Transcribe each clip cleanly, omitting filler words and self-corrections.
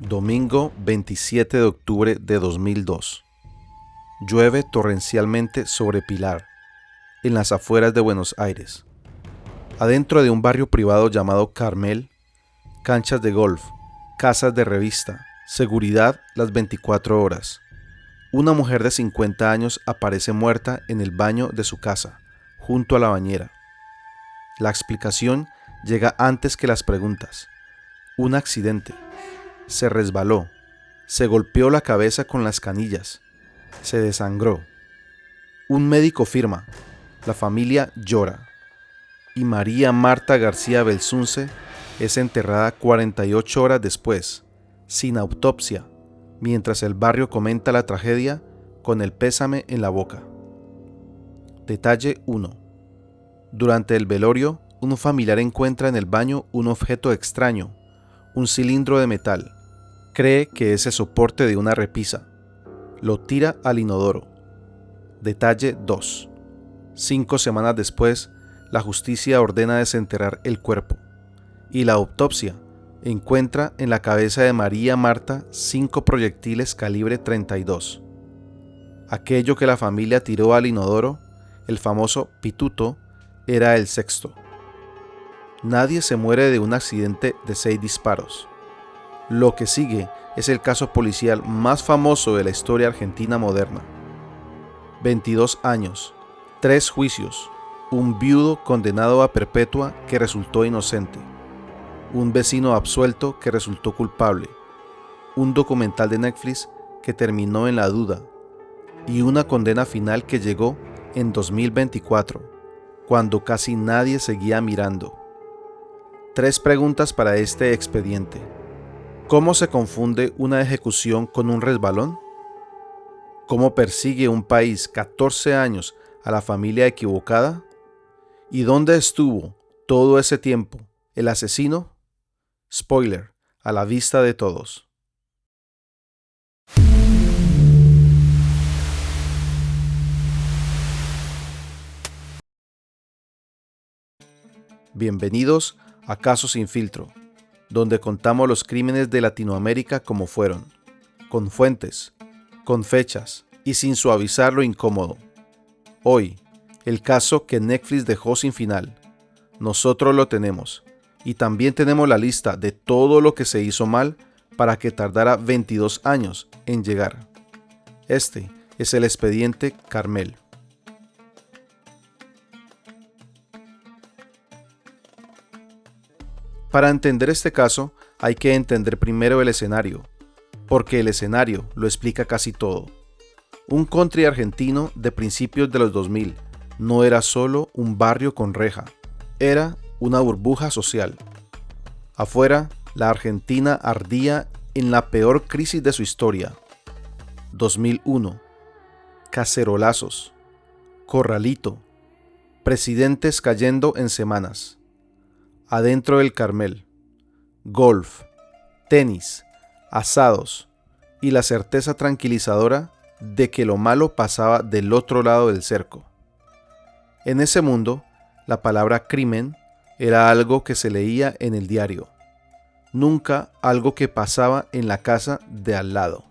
Domingo 27 de octubre de 2002. Llueve torrencialmente sobre Pilar, en las afueras de Buenos Aires. Adentro de un barrio privado llamado Carmel, canchas de golf, casas de revista, seguridad las 24 horas. Una mujer de 50 años aparece muerta en el baño de su casa, junto a la bañera. La explicación llega antes que las preguntas. Un accidente. Se resbaló, se golpeó la cabeza con las canillas, se desangró. Un médico firma, la familia llora, y María Marta García Belsunce es enterrada 48 horas después, sin autopsia, mientras el barrio comenta la tragedia con el pésame en la boca. Detalle 1. Durante el velorio, un familiar encuentra en el baño un objeto extraño, un cilindro de metal. Cree que es el soporte de una repisa. Lo tira al inodoro. Detalle 2. 5 semanas después, la justicia ordena desenterrar el cuerpo. Y la autopsia encuentra en la cabeza de María Marta 5 proyectiles calibre 32. Aquello que la familia tiró al inodoro, el famoso pituto, era el sexto. Nadie se muere de un accidente de 6 disparos. Lo que sigue es el caso policial más famoso de la historia argentina moderna. 22 años, 3 juicios, un viudo condenado a perpetua que resultó inocente, un vecino absuelto que resultó culpable, un documental de Netflix que terminó en la duda y una condena final que llegó en 2024, cuando casi nadie seguía mirando. 3 preguntas para este expediente. ¿Cómo se confunde una ejecución con un resbalón? ¿Cómo persigue un país 14 años a la familia equivocada? ¿Y dónde estuvo todo ese tiempo el asesino? Spoiler, a la vista de todos. Bienvenidos a Casos sin filtro, donde contamos los crímenes de Latinoamérica como fueron, con fuentes, con fechas y sin suavizar lo incómodo. Hoy, el caso que Netflix dejó sin final. Nosotros lo tenemos, y también tenemos la lista de todo lo que se hizo mal para que tardara 22 años en llegar. Este es el expediente Carmel. Para entender este caso, hay que entender primero el escenario, porque el escenario lo explica casi todo. Un country argentino de principios de los 2000 no era solo un barrio con reja, era una burbuja social. Afuera, la Argentina ardía en la peor crisis de su historia. 2001, cacerolazos, corralito, presidentes cayendo en semanas. Adentro del Carmel, golf, tenis, asados y la certeza tranquilizadora de que lo malo pasaba del otro lado del cerco. En ese mundo, la palabra crimen era algo que se leía en el diario, nunca algo que pasaba en la casa de al lado.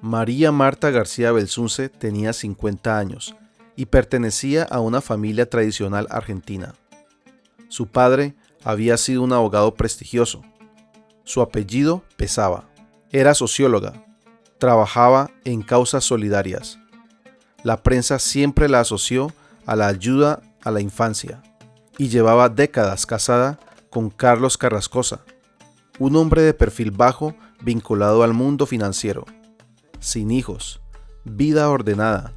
María Marta García Belsunce tenía 50 años y pertenecía a una familia tradicional argentina. Su padre había sido un abogado prestigioso. Su apellido pesaba. Era socióloga. Trabajaba en causas solidarias. La prensa siempre la asoció a la ayuda a la infancia y llevaba décadas casada con Carlos Carrascosa, un hombre de perfil bajo vinculado al mundo financiero, sin hijos, vida ordenada,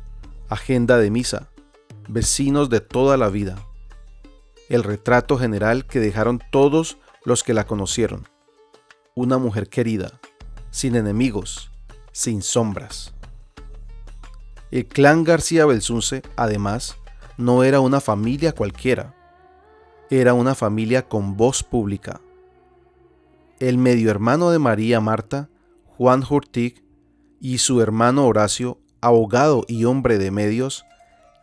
agenda de misa, vecinos de toda la vida. El retrato general que dejaron todos los que la conocieron. Una mujer querida, sin enemigos, sin sombras. El clan García Belsunce, además, no era una familia cualquiera. Era una familia con voz pública. El medio hermano de María Marta, Juan Hurtig, y su hermano Horacio, abogado y hombre de medios,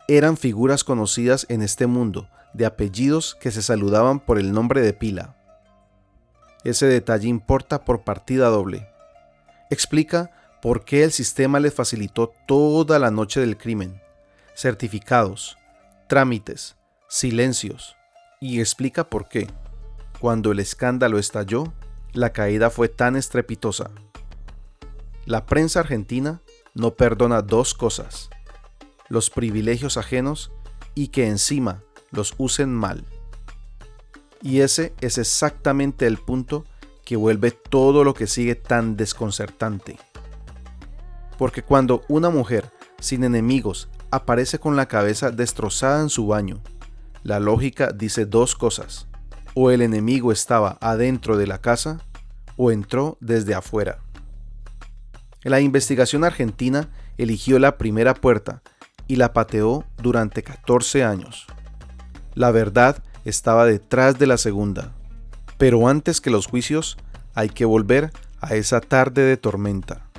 eran figuras conocidas en este mundo, de apellidos que se saludaban por el nombre de pila. Ese detalle importa por partida doble. Explica por qué el sistema les facilitó toda la noche del crimen, certificados, trámites, silencios, y explica por qué, cuando el escándalo estalló, la caída fue tan estrepitosa. La prensa argentina no perdona dos cosas: los privilegios ajenos y que encima los usen mal. Y ese es exactamente el punto que vuelve todo lo que sigue tan desconcertante. Porque cuando una mujer sin enemigos aparece con la cabeza destrozada en su baño, la lógica dice dos cosas: o el enemigo estaba adentro de la casa o entró desde afuera. La investigación argentina eligió la primera puerta y la pateó durante 14 años. La verdad estaba detrás de la segunda. Pero antes que los juicios, hay que volver a esa tarde de tormenta.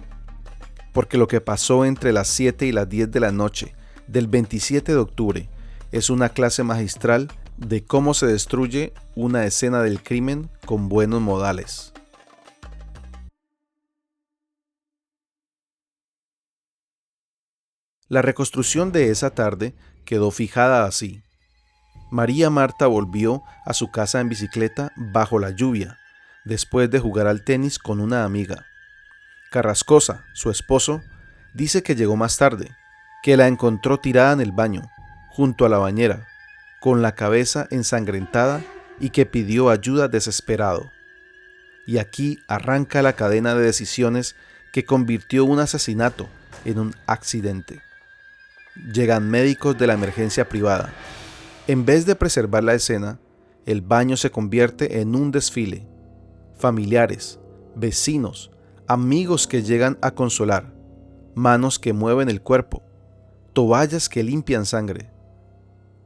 Porque lo que pasó entre las 7 y las 10 de la noche del 27 de octubre es una clase magistral de cómo se destruye una escena del crimen con buenos modales. La reconstrucción de esa tarde quedó fijada así. María Marta volvió a su casa en bicicleta bajo la lluvia, después de jugar al tenis con una amiga. Carrascosa, su esposo, dice que llegó más tarde, que la encontró tirada en el baño, junto a la bañera, con la cabeza ensangrentada y que pidió ayuda desesperado. Y aquí arranca la cadena de decisiones que convirtió un asesinato en un accidente. Llegan médicos de la emergencia privada. En vez de preservar la escena, el baño se convierte en un desfile. Familiares, vecinos, amigos que llegan a consolar, manos que mueven el cuerpo, toallas que limpian sangre.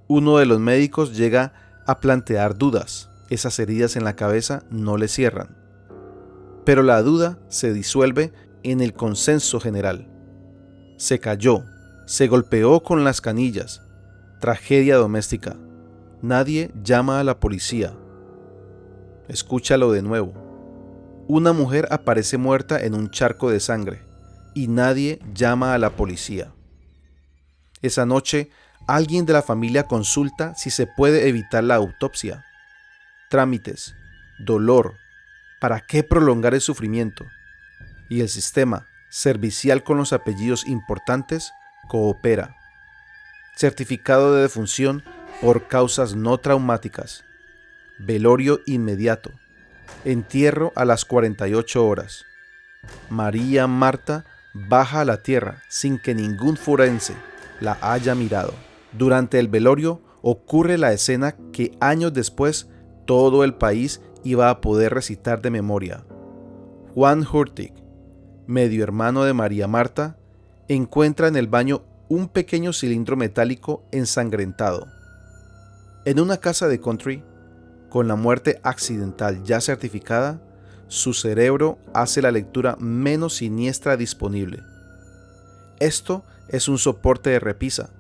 Uno de los médicos llega a plantear dudas. Esas heridas en la cabeza no le cierran. Pero la duda se disuelve en el consenso general. Se cayó, se golpeó con las canillas. Tragedia doméstica. Nadie llama a la policía. Escúchalo de nuevo. Una mujer aparece muerta en un charco de sangre y nadie llama a la policía. Esa noche, alguien de la familia consulta si se puede evitar la autopsia. Trámites, dolor, ¿para qué prolongar el sufrimiento? Y el sistema, servicial con los apellidos importantes, coopera. Certificado de defunción por causas no traumáticas. Velorio inmediato. Entierro a las 48 horas. María Marta baja a la tierra sin que ningún forense la haya mirado. Durante el velorio ocurre la escena que años después todo el país iba a poder recitar de memoria. Juan Hurtig, medio hermano de María Marta, encuentra en el baño un pequeño cilindro metálico ensangrentado. En una casa de country, con la muerte accidental ya certificada, su cerebro hace la lectura menos siniestra disponible. Esto es un soporte de repisa,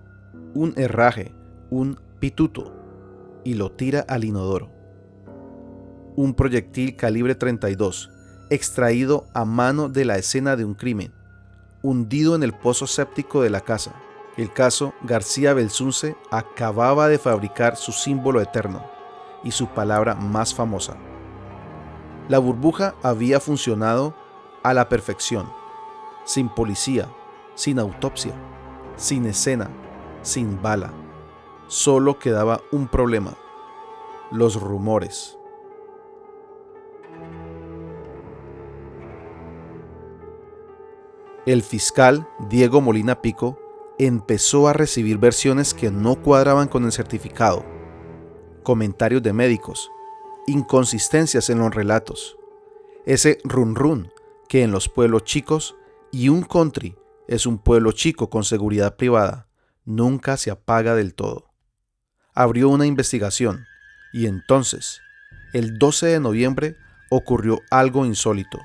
un herraje, un pituto, y lo tira al inodoro. Un proyectil calibre 32, extraído a mano de la escena de un crimen, hundido en el pozo séptico de la casa. El caso García Belsunce acababa de fabricar su símbolo eterno y su palabra más famosa. La burbuja había funcionado a la perfección, sin policía, sin autopsia, sin escena, sin bala. Solo quedaba un problema: los rumores. El fiscal Diego Molina Pico empezó a recibir versiones que no cuadraban con el certificado, comentarios de médicos, inconsistencias en los relatos, ese run run que en los pueblos chicos, y un country es un pueblo chico con seguridad privada, nunca se apaga del todo. Abrió una investigación y entonces, el 12 de noviembre, ocurrió algo insólito.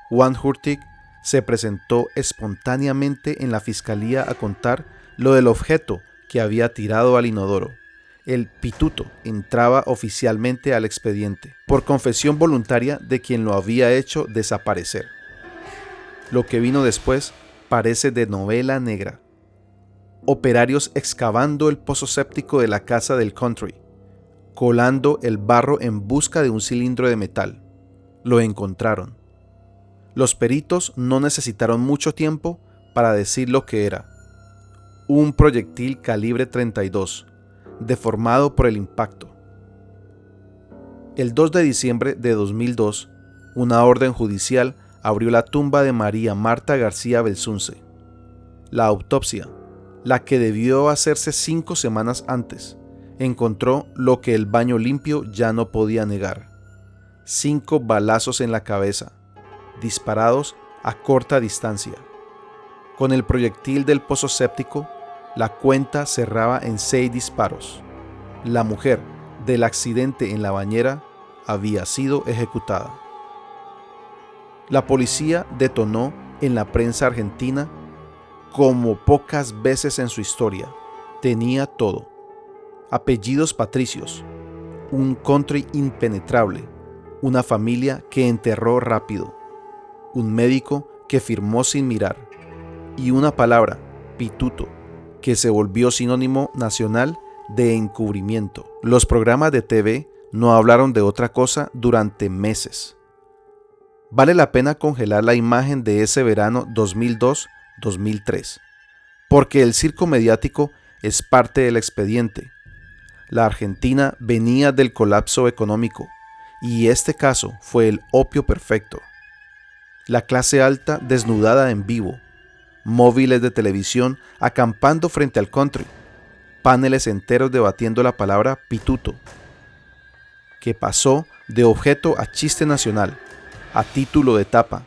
Juan Hurtig se presentó espontáneamente en la fiscalía a contar lo del objeto que había tirado al inodoro. El pituto entraba oficialmente al expediente, por confesión voluntaria de quien lo había hecho desaparecer. Lo que vino después parece de novela negra. Operarios excavando el pozo séptico de la casa del country, colando el barro en busca de un cilindro de metal. Lo encontraron. Los peritos no necesitaron mucho tiempo para decir lo que era. Un proyectil calibre 32, deformado por el impacto. El 2 de diciembre de 2002, una orden judicial abrió la tumba de María Marta García Belsunce. La autopsia, la que debió hacerse 5 semanas antes, encontró lo que el baño limpio ya no podía negar: 5 balazos en la cabeza, disparados a corta distancia. Con el proyectil del pozo séptico, la cuenta cerraba en 6 disparos. La mujer del accidente en la bañera había sido ejecutada. La policía detonó en la prensa argentina como pocas veces en su historia. Tenía todo: apellidos patricios, un country impenetrable, una familia que enterró rápido, un médico que firmó sin mirar, y una palabra, pituto, que se volvió sinónimo nacional de encubrimiento. Los programas de TV no hablaron de otra cosa durante meses. Vale la pena congelar la imagen de ese verano 2002-2003, porque el circo mediático es parte del expediente. La Argentina venía del colapso económico, y este caso fue el opio perfecto. La clase alta desnudada en vivo, móviles de televisión acampando frente al country, paneles enteros debatiendo la palabra pituto, que pasó de objeto a chiste nacional, a título de tapa,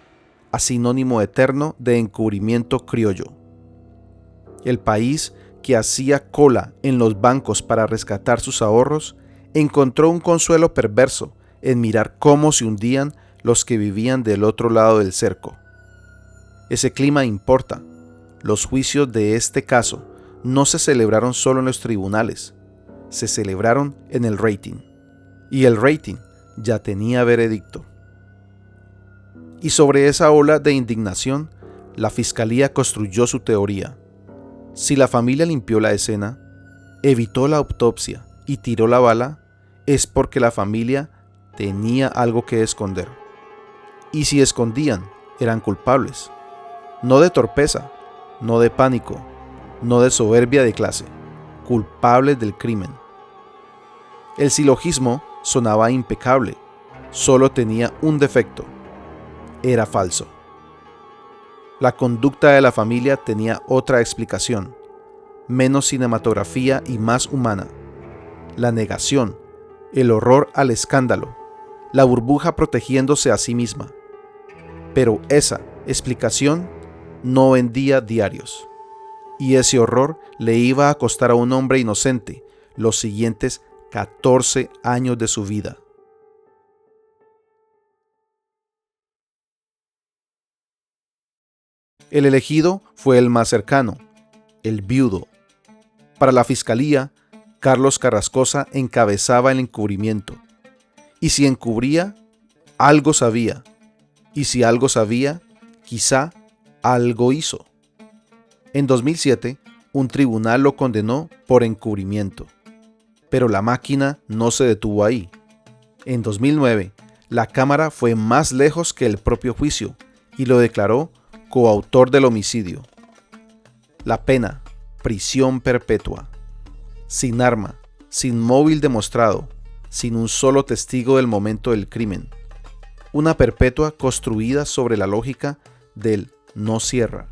a sinónimo eterno de encubrimiento criollo. El país que hacía cola en los bancos para rescatar sus ahorros encontró un consuelo perverso en mirar cómo se hundían los que vivían del otro lado del cerco. Ese clima importa. Los juicios de este caso no se celebraron solo en los tribunales, se celebraron en el rating. Y el rating ya tenía veredicto. Y sobre esa ola de indignación, la fiscalía construyó su teoría. Si la familia limpió la escena, evitó la autopsia y tiró la bala, es porque la familia tenía algo que esconder. Y si escondían, eran culpables. No de torpeza, no de pánico, no de soberbia de clase, culpables del crimen. El silogismo sonaba impecable, solo tenía un defecto: era falso. La conducta de la familia tenía otra explicación, menos cinematografía y más humana: la negación, el horror al escándalo, la burbuja protegiéndose a sí misma. Pero esa explicación no vendía diarios, y ese horror le iba a costar a un hombre inocente los siguientes 14 años de su vida. El elegido fue el más cercano, el viudo. Para la fiscalía, Carlos Carrascosa encabezaba el encubrimiento. Y si encubría, algo sabía. Y si algo sabía, quizá algo hizo. En 2007, un tribunal lo condenó por encubrimiento. Pero la máquina no se detuvo ahí. En 2009, la Cámara fue más lejos que el propio juicio y lo declaró coautor del homicidio. La pena: prisión perpetua. Sin arma, sin móvil demostrado, sin un solo testigo del momento del crimen. Una perpetua construida sobre la lógica del no cierra.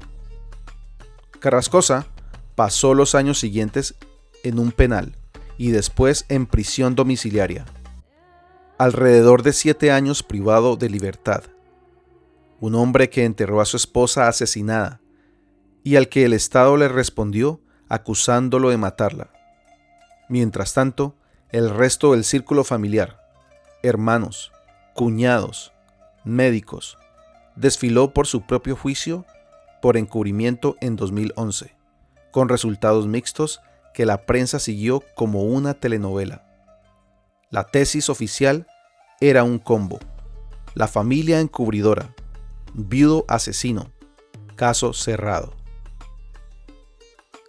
Carrascosa pasó los años siguientes en un penal y después en prisión domiciliaria. Alrededor de 7 años privado de libertad. Un hombre que enterró a su esposa asesinada y al que el Estado le respondió acusándolo de matarla. Mientras tanto, el resto del círculo familiar, hermanos, cuñados, médicos, desfiló por su propio juicio por encubrimiento en 2011, con resultados mixtos que la prensa siguió como una telenovela. La tesis oficial era un combo: la familia encubridora, viudo asesino, Caso cerrado.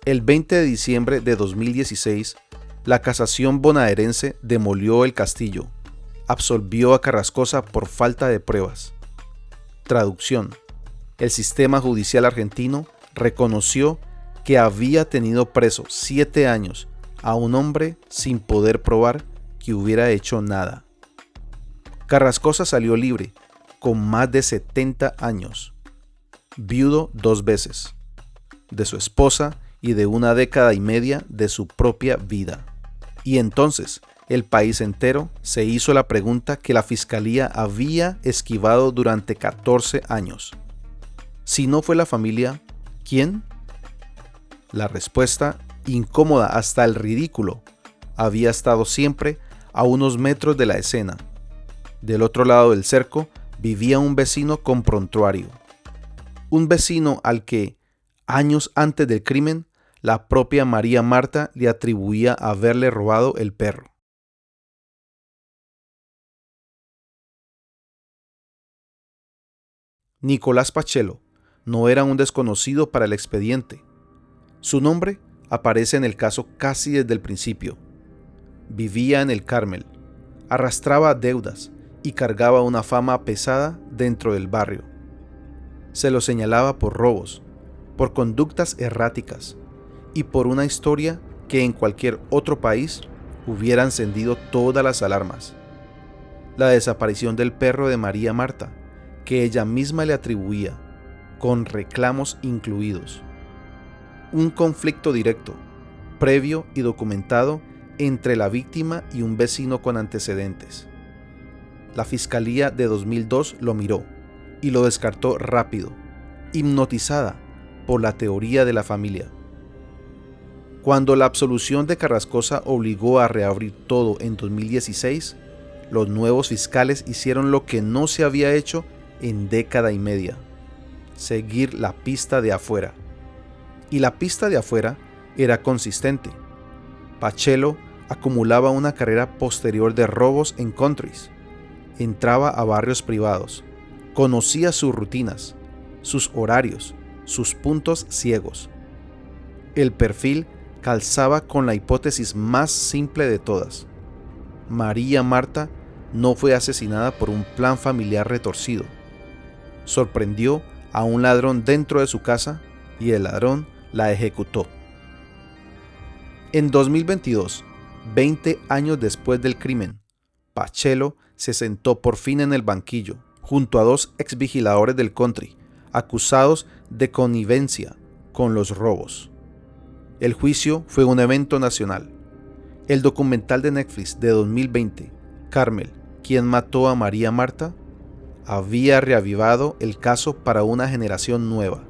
El 20 de diciembre de 2016, la casación bonaerense demolió el castillo, absolvió a Carrascosa por falta de pruebas. Traducción: el sistema judicial argentino reconoció que había tenido preso 7 años a un hombre sin poder probar que hubiera hecho nada. Carrascosa salió libre, con más de 70 años, viudo 2 veces, de su esposa y de 1,5 décadas de su propia vida. Y entonces, el país entero se hizo la pregunta que la fiscalía había esquivado durante 14 años. Si no fue la familia, ¿quién? La respuesta, incómoda hasta el ridículo, había estado siempre a unos metros de la escena. Del otro lado del cerco vivía un vecino con prontuario. Un vecino al que, años antes del crimen, la propia María Marta le atribuía haberle robado el perro. Nicolás Pachelo no era un desconocido para el expediente. Su nombre aparece en el caso casi desde el principio. Vivía en el Carmel, arrastraba deudas y cargaba una fama pesada dentro del barrio. Se lo señalaba por robos, por conductas erráticas y por una historia que en cualquier otro país hubiera encendido todas las alarmas. La desaparición del perro de María Marta, que ella misma le atribuía, con reclamos incluidos. Un conflicto directo, previo y documentado entre la víctima y un vecino con antecedentes. La Fiscalía de 2002 lo miró y lo descartó rápido, hipnotizada por la teoría de la familia. Cuando la absolución de Carrascosa obligó a reabrir todo en 2016, los nuevos fiscales hicieron lo que no se había hecho en 1,5 décadas: seguir la pista de afuera. Y la pista de afuera era consistente. Pachelo acumulaba una carrera posterior de robos en countries. Entraba a barrios privados, conocía sus rutinas, sus horarios, sus puntos ciegos. El perfil calzaba con la hipótesis más simple de todas. María Marta no fue asesinada por un plan familiar retorcido. Sorprendió a un ladrón dentro de su casa y el ladrón la ejecutó. En 2022, 20 años después del crimen, Pachelo se sentó por fin en el banquillo, junto a 2 exvigiladores del country, acusados de connivencia con los robos. El juicio fue un evento nacional. El documental de Netflix de 2020, Carmel, ¿quién mató a María Marta?, había reavivado el caso para una generación nueva.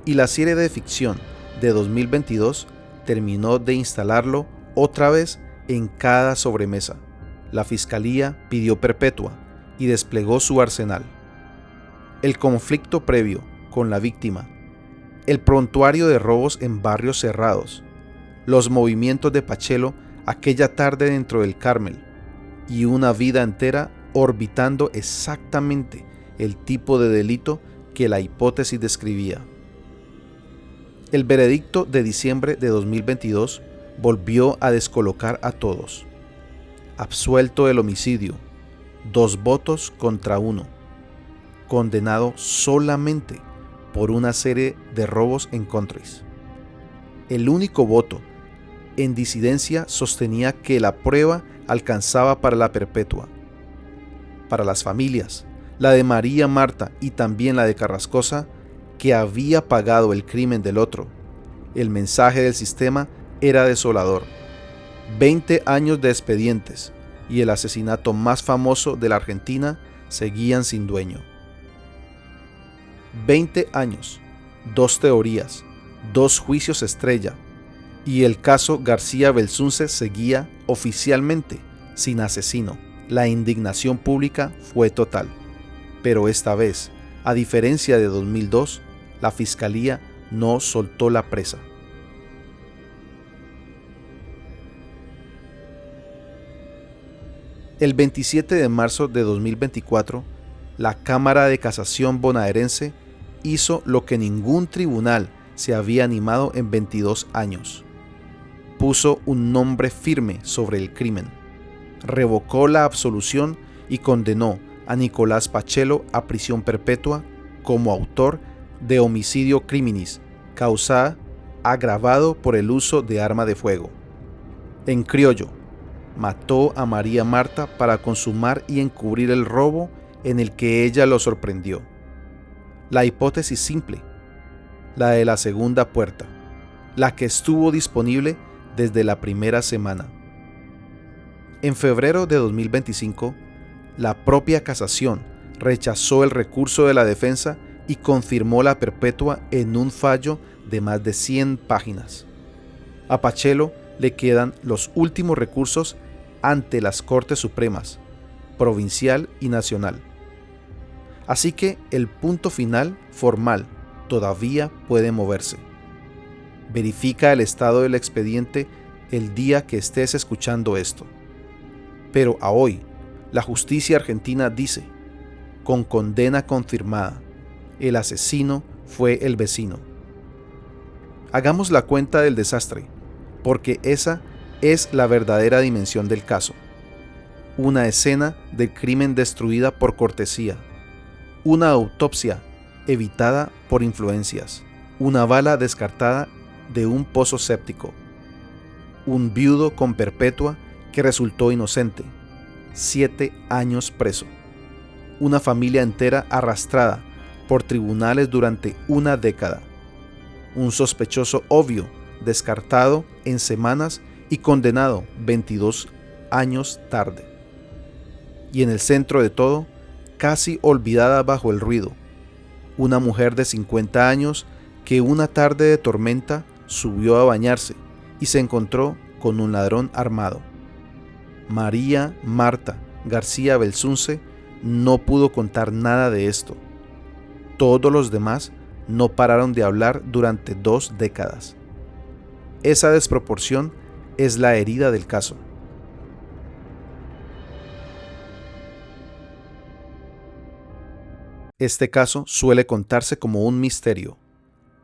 Y la serie de ficción de 2022 terminó de instalarlo otra vez en cada sobremesa. La fiscalía pidió perpetua y desplegó su arsenal. El conflicto previo con la víctima, el prontuario de robos en barrios cerrados, los movimientos de Pachelo aquella tarde dentro del Carmel y una vida entera orbitando exactamente el tipo de delito que la hipótesis describía. El veredicto de diciembre de 2022 volvió a descolocar a todos. Absuelto del homicidio, 2 votos contra 1. Condenado solamente por una serie de robos en countries. El único voto en disidencia sostenía que la prueba alcanzaba para la perpetua. Para las familias, la de María Marta y también la de Carrascosa, que había pagado el crimen del otro, el mensaje del sistema era desolador. 20 años de expedientes y el asesinato más famoso de la Argentina seguían sin dueño. 20 años, 2 teorías, 2 juicios estrella, y el caso García Belsunce seguía oficialmente sin asesino. La indignación pública fue total. Pero esta vez, a diferencia de 2002, la fiscalía no soltó la presa. El 27 de marzo de 2024, la Cámara de Casación bonaerense hizo lo que ningún tribunal se había animado en 22 años. Puso un nombre firme sobre el crimen, revocó la absolución y condenó a Nicolás Pacello a prisión perpetua como autor de homicidio criminis causa agravado por el uso de arma de fuego. En criollo, mató a María Marta para consumar y encubrir el robo en el que ella lo sorprendió. La hipótesis simple, la de la segunda puerta, la que estuvo disponible desde la primera semana. En febrero de 2025, la propia casación rechazó el recurso de la defensa y confirmó la perpetua en un fallo de más de 100 páginas. A Pacello le quedan los últimos recursos ante las Cortes Supremas, provincial y nacional. Así que el punto final formal todavía puede moverse. Verifica el estado del expediente el día que estés escuchando esto. Pero a hoy, la justicia argentina dice, con condena confirmada, el asesino fue el vecino. Hagamos la cuenta del desastre, porque esa es la verdadera dimensión del caso. Una escena del crimen destruida por cortesía, una autopsia evitada por influencias, una bala descartada de un pozo séptico, un viudo con perpetua que resultó inocente, 7 años preso, una familia entera arrastrada por tribunales durante una década, un sospechoso obvio descartado en semanas y condenado 22 años tarde. Y en el centro de todo, casi olvidada bajo el ruido, una mujer de 50 años que una tarde de tormenta subió a bañarse y se encontró con un ladrón armado. María Marta García Belsunce no pudo contar nada de esto. Todos los demás no pararon de hablar durante 2 décadas. Esa desproporción es la herida del caso. Este caso suele contarse como un misterio.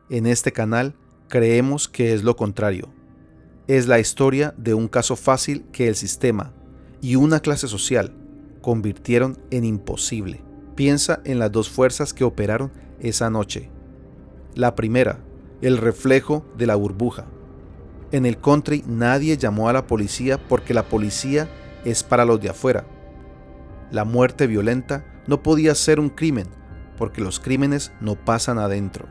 En este canal creemos que es lo contrario. Es la historia de un caso fácil que el sistema y una clase social convirtieron en imposible. Piensa en las 2 fuerzas que operaron esa noche. La primera, el reflejo de la burbuja. En el country nadie llamó a la policía porque la policía es para los de afuera. La muerte violenta no podía ser un crimen porque los crímenes no pasan adentro.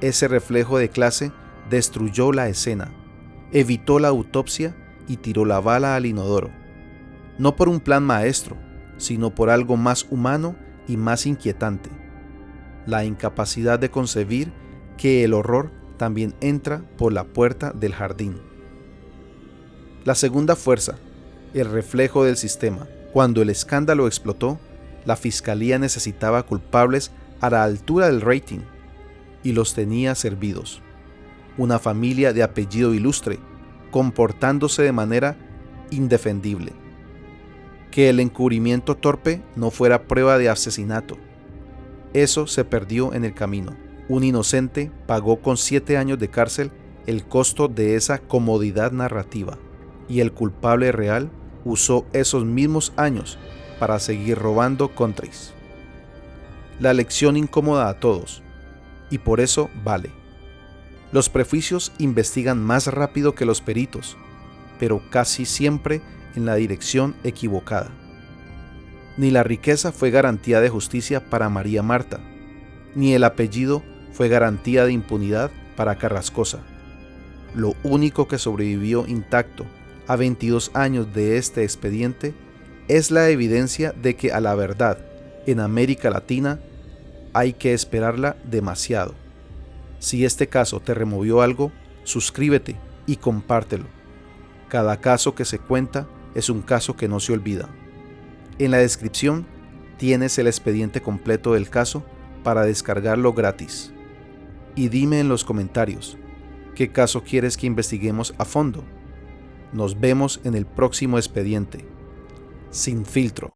Ese reflejo de clase destruyó la escena, evitó la autopsia y tiró la bala al inodoro. No por un plan maestro, sino por algo más humano y más inquietante: la incapacidad de concebir que el horror también entra por la puerta del jardín. La segunda fuerza, el reflejo del sistema. Cuando el escándalo explotó, la fiscalía necesitaba culpables a la altura del rating y los tenía servidos. Una familia de apellido ilustre, comportándose de manera indefendible. Que el encubrimiento torpe no fuera prueba de asesinato. Eso se perdió en el camino. Un inocente pagó con 7 años de cárcel el costo de esa comodidad narrativa, y el culpable real usó esos mismos años para seguir robando countries. La lección incómoda a todos, y por eso vale. Los prejuicios investigan más rápido que los peritos, pero casi siempre en la dirección equivocada. Ni la riqueza fue garantía de justicia para María Marta, ni el apellido fue garantía de impunidad para Carrascosa. Lo único que sobrevivió intacto a 22 años de este expediente es la evidencia de que a la verdad en América Latina hay que esperarla demasiado. Si este caso te removió algo, suscríbete y compártelo. Cada caso que se cuenta es un caso que no se olvida. En la descripción tienes el expediente completo del caso para descargarlo gratis. Y dime en los comentarios, ¿qué caso quieres que investiguemos a fondo? Nos vemos en el próximo expediente. Sin filtro.